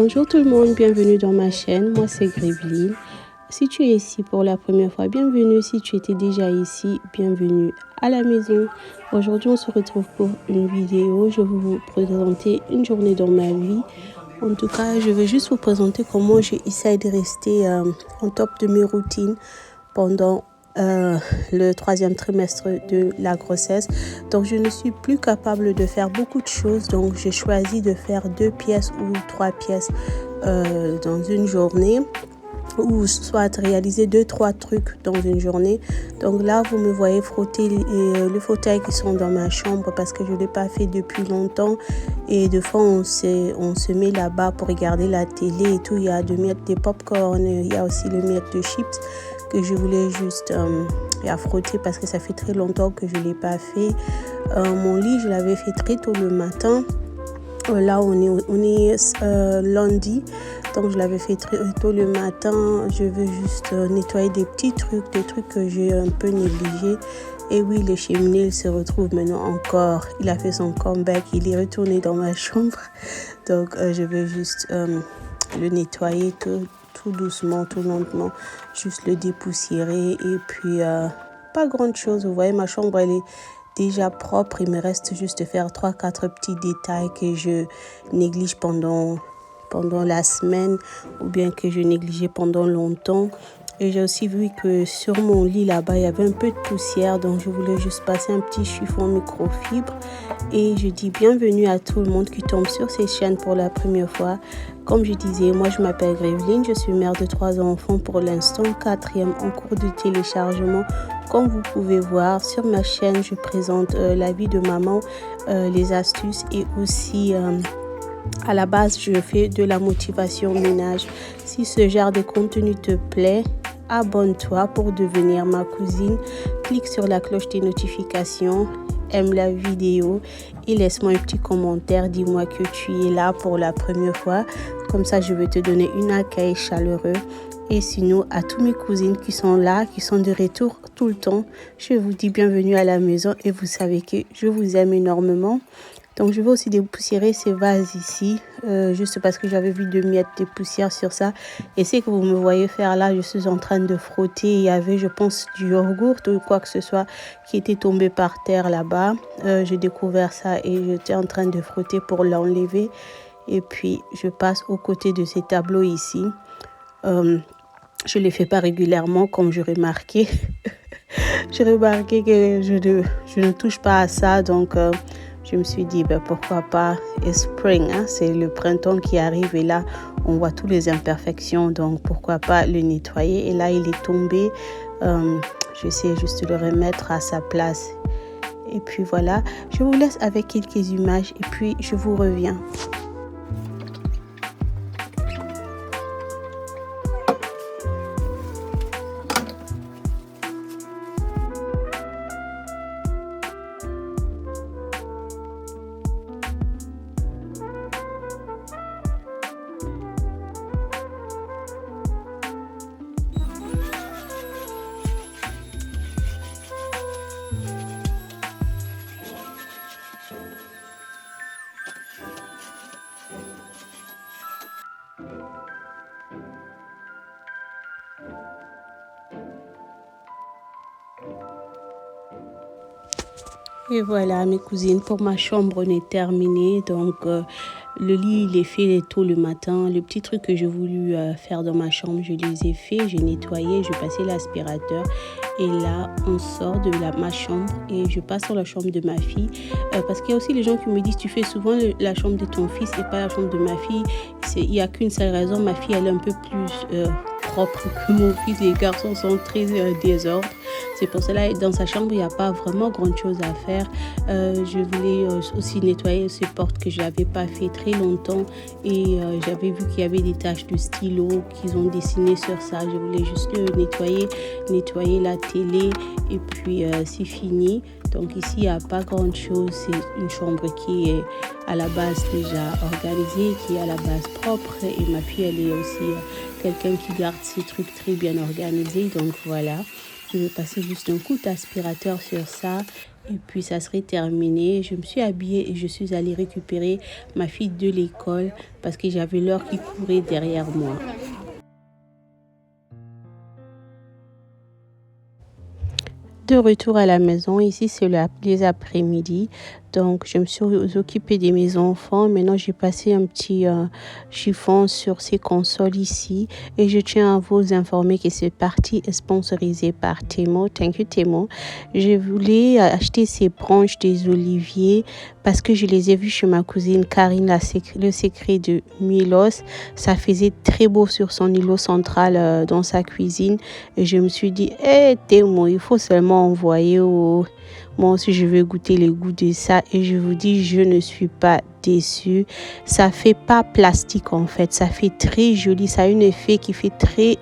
Bonjour tout le monde, bienvenue dans ma chaîne, moi c'est Graveline. Si tu es ici pour la première fois, bienvenue. Si tu étais déjà ici, bienvenue à la maison. Aujourd'hui on se retrouve pour une vidéo, je vais vous présenter une journée dans ma vie. En tout cas, je vais juste vous présenter comment j'essaie de rester en top de mes routines pendant le troisième trimestre de la grossesse. Donc je ne suis plus capable de faire beaucoup de choses, donc j'ai choisi de faire 2 pièces ou 3 pièces dans une journée, ou soit réaliser 2-3 trucs dans une journée. Donc là vous me voyez frotter le fauteuil qui sont dans ma chambre parce que je ne l'ai pas fait depuis longtemps, et de fois on se met là-bas pour regarder la télé et tout. Il y a 2 miettes de popcorn, il y a aussi le miette de chips que je voulais juste frotter parce que ça fait très longtemps que je ne l'ai pas fait. Mon lit, je l'avais fait très tôt le matin. Là, on est lundi, donc je l'avais fait très tôt le matin. Je veux juste nettoyer des petits trucs, des trucs que j'ai un peu négligés. Et oui, le cheminé, il se retrouve maintenant encore. Il a fait son comeback, il est retourné dans ma chambre. Donc, je veux juste le nettoyer tout doucement, tout lentement, juste le dépoussiérer. Et puis, pas grand chose. Vous voyez, ma chambre, elle est déjà propre. Il me reste juste de faire 3-4 petits détails que je néglige pendant la semaine, ou bien que je négligeais pendant longtemps. Et j'ai aussi vu que sur mon lit là-bas, il y avait un peu de poussière. Donc, je voulais juste passer un petit chiffon microfibre. Et je dis bienvenue à tout le monde qui tombe sur cette chaîne pour la première fois. Comme je disais, moi je m'appelle Graveline. Je suis mère de 3 enfants pour l'instant, 4e en cours de téléchargement. Comme vous pouvez voir sur ma chaîne, je présente la vie de maman, les astuces, et aussi à la base, je fais de la motivation ménage. Si ce genre de contenu te plaît, abonne-toi pour devenir ma cousine. Clique sur la cloche des notifications, aime la vidéo et laisse-moi un petit commentaire. Dis-moi que tu es là pour la première fois. Comme ça, je vais te donner un accueil chaleureux. Et sinon, à tous mes cousines qui sont là, qui sont de retour tout le temps, je vous dis bienvenue à la maison et vous savez que je vous aime énormément. Donc, je vais aussi dépoussiérer ces vases ici, juste parce que j'avais vu 2 miettes de poussière sur ça. Et ce que vous me voyez faire là, je suis en train de frotter. Il y avait, je pense, du yogourt ou quoi que ce soit qui était tombé par terre là-bas. J'ai découvert ça et j'étais en train de frotter pour l'enlever. Et puis, je passe aux côtés de ces tableaux ici. Je ne les fais pas régulièrement, comme j'ai remarqué. J'ai remarqué que je ne touche pas à ça, donc je me suis dit pourquoi pas. Et spring, hein, c'est le printemps qui arrive et là on voit toutes les imperfections, donc pourquoi pas le nettoyer. Et là il est tombé, j'essaie juste de le remettre à sa place. Et puis voilà, je vous laisse avec quelques images et puis je vous reviens. Et voilà mes cousines, pour ma chambre on est terminé. Donc le lit il est fait tôt le matin. Le petit truc que j'ai voulu faire dans ma chambre, je les ai fait. J'ai nettoyé, j'ai passé l'aspirateur. Et là on sort de ma chambre et je passe sur la chambre de ma fille. Parce qu'il y a aussi les gens qui me disent tu fais souvent la chambre de ton fils et pas la chambre de ma fille. Il n'y a qu'une seule raison, ma fille elle est un peu plus propre que mon fils. Les garçons sont très désordres. C'est pour cela dans sa chambre il n'y a pas vraiment grand chose à faire. Je voulais aussi nettoyer ces portes que je n'avais pas fait très longtemps, et j'avais vu qu'il y avait des taches de stylo qu'ils ont dessinées sur ça. Je voulais juste nettoyer la télé et puis c'est fini. Donc ici il n'y a pas grand chose. C'est une chambre qui est à la base déjà organisée, qui est à la base propre, et ma fille elle est aussi quelqu'un qui garde ses trucs très bien organisés. Donc voilà. je vais passer juste un coup d'aspirateur sur ça et puis ça serait terminé. Je me suis habillée et je suis allée récupérer ma fille de l'école parce que j'avais l'heure qui courait derrière moi. De retour à la maison, ici c'est les après-midi, donc je me suis occupée de mes enfants. Maintenant j'ai passé un petit chiffon sur ces consoles ici et je tiens à vous informer que cette partie est sponsorisée par Temo. Thank you Temo. Je voulais acheter ces branches des oliviers parce que je les ai vues chez ma cousine Karine, le secret de Milos. Ça faisait très beau sur son îlot central dans sa cuisine et je me suis dit, Temo, il faut seulement envoyer moi aussi je vais goûter les goûts de ça et je vous dis je ne suis pas déçue. Ça fait pas plastique en fait, ça fait très joli, ça a un effet qui fait très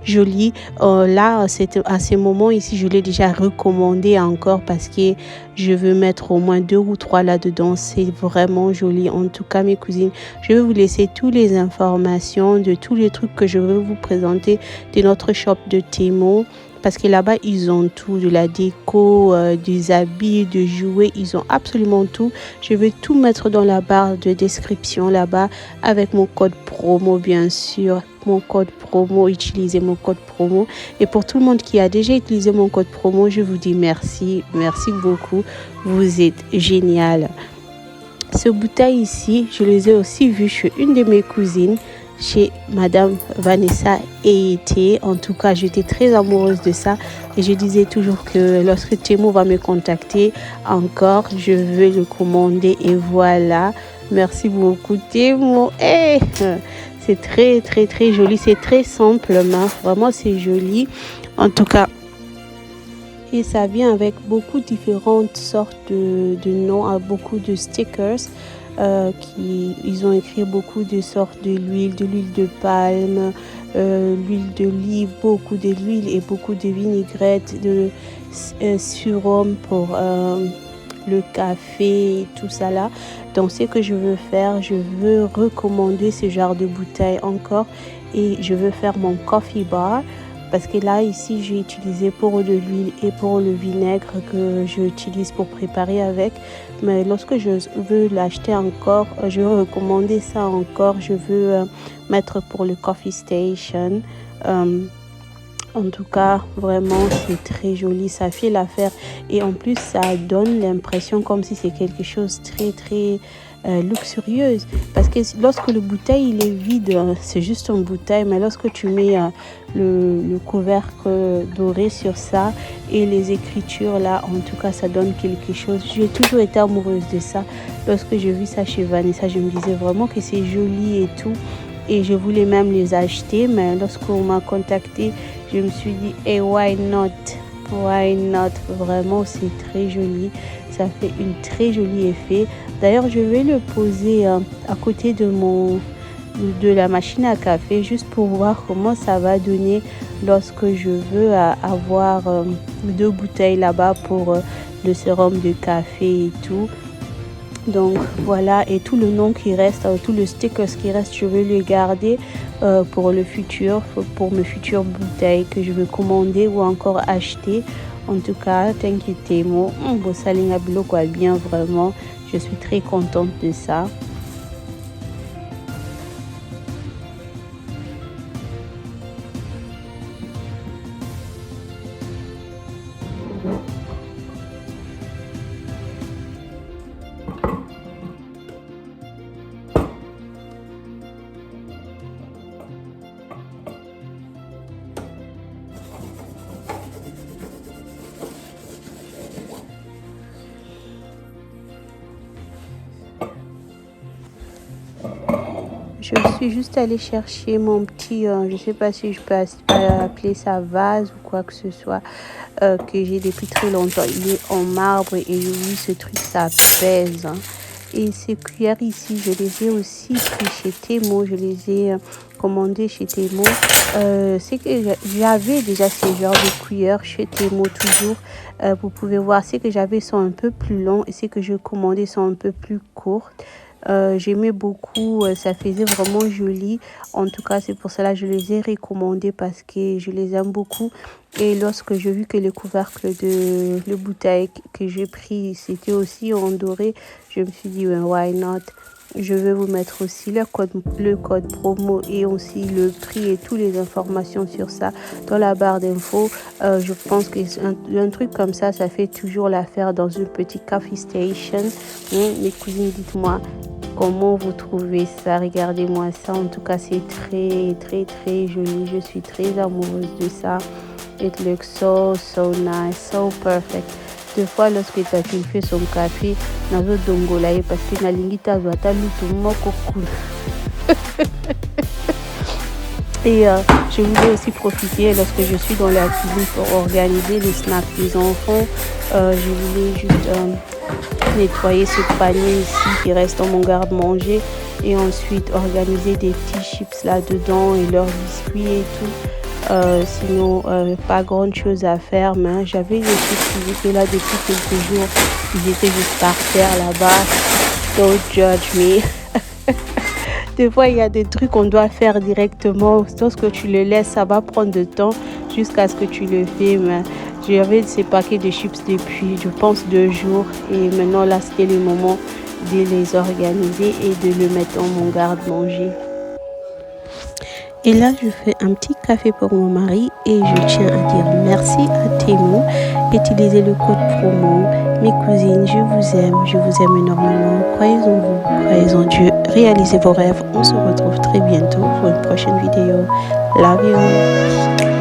joli. Là c'était à ce moment ici je l'ai déjà recommandé encore parce que je veux mettre au moins 2 ou 3 là-dedans. C'est vraiment joli. En tout cas mes cousines, je vais vous laisser toutes les informations de tous les trucs que je veux vous présenter de notre shop de Temo. Parce que là-bas, ils ont tout, de la déco, des habits, de jouets, ils ont absolument tout. Je vais tout mettre dans la barre de description là-bas avec mon code promo, bien sûr. Mon code promo, utilisez mon code promo. Et pour tout le monde qui a déjà utilisé mon code promo, je vous dis merci, merci beaucoup. Vous êtes génial. Ce bouteille ici, je les ai aussi vus chez une de mes cousines, chez Madame Vanessa Eyete. En tout cas, j'étais très amoureuse de ça et je disais toujours que lorsque Temo va me contacter encore, je vais le commander et voilà. Merci beaucoup Temo. C'est très joli, c'est très simple, mais vraiment c'est joli. En tout cas, et ça vient avec beaucoup différentes sortes de noms, beaucoup de stickers. Ils ont écrit beaucoup de sortes de l'huile de palme, l'huile d'olive, beaucoup d'huile et beaucoup de vinaigrette, de surhomme pour le café et tout ça là. Donc ce que je veux faire, je veux recommander ce genre de bouteille encore et je veux faire mon coffee bar. Parce que là, ici, j'ai utilisé pour de l'huile et pour le vinaigre que j'utilise pour préparer avec. Mais lorsque je veux l'acheter encore, je veux recommander ça encore. Je veux mettre pour le coffee station. En tout cas, vraiment, c'est très joli. Ça fait l'affaire. Et en plus, ça donne l'impression comme si c'est quelque chose très luxurieuse. Parce que lorsque le bouteille il est vide, c'est juste une bouteille. Mais lorsque tu mets le couvercle doré sur ça et les écritures là, en tout cas, ça donne quelque chose. J'ai toujours été amoureuse de ça. Lorsque j'ai vu ça chez Vanessa, je me disais vraiment que c'est joli et tout. Et je voulais même les acheter. Mais lorsqu'on m'a contacté, je me suis dit, why not? Why not? Vraiment, c'est très joli. Ça fait un très joli effet. D'ailleurs, je vais le poser à côté de la machine à café juste pour voir comment ça va donner lorsque je veux avoir 2 bouteilles là-bas pour le sérum de café et tout. Donc voilà, et tout le nom qui reste, tout le stickers qui reste, je vais le garder pour le futur, pour mes futures bouteilles que je vais commander ou encore acheter. En tout cas, thank you Temo. Bosalinga bilo quoi bien, vraiment. Je suis très contente de ça. Je suis juste allée chercher mon petit, je ne sais pas si je peux appeler ça vase ou quoi que ce soit, que j'ai depuis très longtemps. Il est en marbre et oui, ce truc, ça pèse. Hein. Et ces cuillères ici, je les ai aussi pris chez Temo. Je les ai commandées chez Temo. C'est que j'avais déjà ce genre de cuillères chez Temo toujours. Vous pouvez voir, ce que j'avais sont un peu plus longs et ce que je commandais sont un peu plus courtes. J'aimais beaucoup, ça faisait vraiment joli. En tout cas, c'est pour cela que je les ai recommandés parce que je les aime beaucoup. Et lorsque j'ai vu que le couvercle de la bouteille que j'ai pris, c'était aussi en doré, je me suis dit, well, why not? Je vais vous mettre aussi le code promo et aussi le prix et toutes les informations sur ça dans la barre d'infos. Je pense qu'un truc comme ça fait toujours l'affaire dans une petite coffee station. Mes cousines, dites-moi comment vous trouvez ça. Regardez-moi ça. En tout cas, c'est très, très, très joli. Je suis très amoureuse de ça. It looks so, so nice, so perfect. Deux fois, lorsque tu as fait son café, nazo dongolaye parce que nalingi tazwa ta lutu moko cool. Et je voulais aussi profiter lorsque je suis dans la cuisine pour organiser les snacks des enfants. Je voulais juste nettoyer ce panier ici qui reste dans mon garde-manger et ensuite organiser des petits chips là-dedans et leurs biscuits et tout. Sinon, pas grand chose à faire, mais j'avais des chips qui étaient là depuis quelques jours. Ils étaient juste par terre là-bas. Don't judge me. Des fois, il y a des trucs qu'on doit faire directement. Lorsque tu le laisses, ça va prendre du temps jusqu'à ce que tu le fais. Mais j'avais ces paquets de chips depuis, je pense, 2 jours. Et maintenant, là, c'était le moment de les organiser et de le mettre dans mon garde-manger. Et là, je fais un petit café pour mon mari et je tiens à dire merci à Temu. Utilisez le code promo. Mes cousines, je vous aime énormément. Croyez en vous, croyez en Dieu, réalisez vos rêves. On se retrouve très bientôt pour une prochaine vidéo. Love you.